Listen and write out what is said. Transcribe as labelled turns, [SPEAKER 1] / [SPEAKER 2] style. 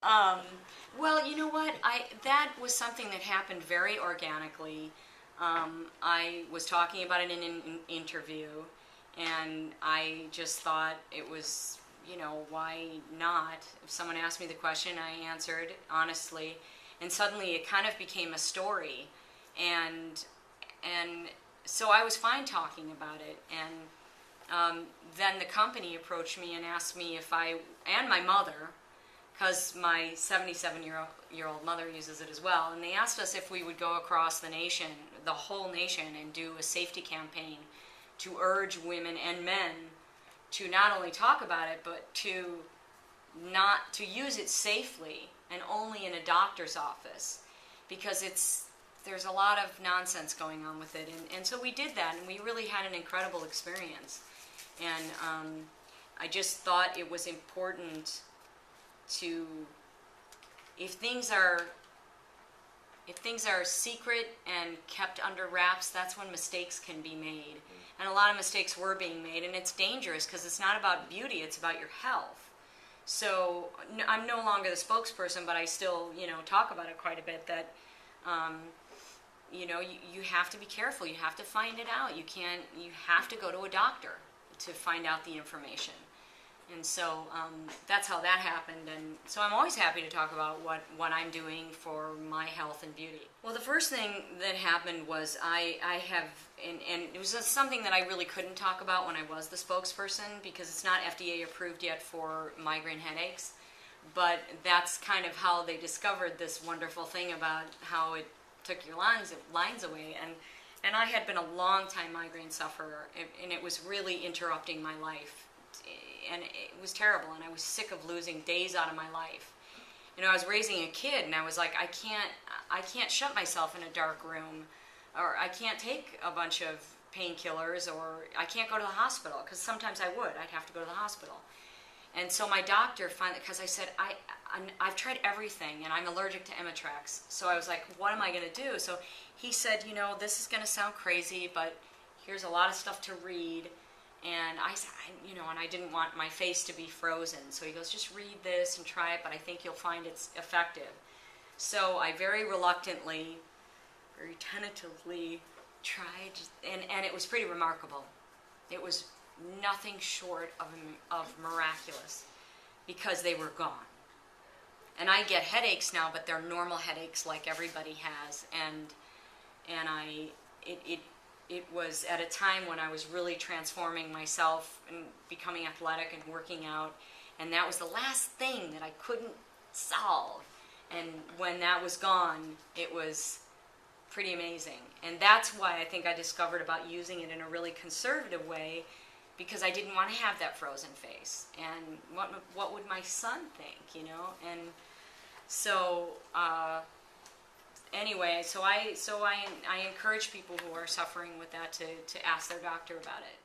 [SPEAKER 1] Um, well, you know what? That was something that happened very organically. I was talking about it in an interview, and I just thought it was, why not? If someone asked me the question, I answered honestly, and suddenly it kind of became a story, and so I was fine talking about it, and then the company approached me and asked me if and my mother, because my 77-year-old mother uses it as well, and they asked us if we would go across the nation, the whole nation, and do a safety campaign to urge women and men to not only talk about it, but to use it safely and only in a doctor's office, because there's a lot of nonsense going on with it, and so we did that, and we really had an incredible experience, and I just thought it was important to, if things are secret and kept under wraps, that's when mistakes can be made. And a lot of mistakes were being made, and it's dangerous because it's not about beauty, it's about your health. So I'm no longer the spokesperson, but I still, talk about it quite a bit, that you have to be careful. You have to find it out. You have to go to a doctor to find out the information. And so that's how that happened, and so I'm always happy to talk about what I'm doing for my health and beauty. Well, the first thing that happened was I have, and it was something that I really couldn't talk about when I was the spokesperson, because it's not FDA approved yet for migraine headaches, but that's kind of how they discovered this wonderful thing about how it took your lines away, and I had been a long time migraine sufferer, and it was really interrupting my life. And it was terrible, and I was sick of losing days out of my life. I was raising a kid, and I was like, I can't shut myself in a dark room, or I can't take a bunch of painkillers, or I can't go to the hospital, because sometimes I'd have to go to the hospital. And so my doctor finally, because I said, I've tried everything, and I'm allergic to Emitrax, so I was like, what am I going to do? So he said, this is going to sound crazy, but here's a lot of stuff to read. And and I didn't want my face to be frozen. So he goes, just read this and try it, but I think you'll find it's effective. So I very reluctantly, very tentatively tried, and it was pretty remarkable. It was nothing short of miraculous, because they were gone. And I get headaches now, but they're normal headaches like everybody has. It was at a time when I was really transforming myself and becoming athletic and working out, and that was the last thing that I couldn't solve. And when that was gone, it was pretty amazing. And that's why I think I discovered about using it in a really conservative way, because I didn't want to have that frozen face. And what would my son think, And so anyway, so I encourage people who are suffering with that to ask their doctor about it.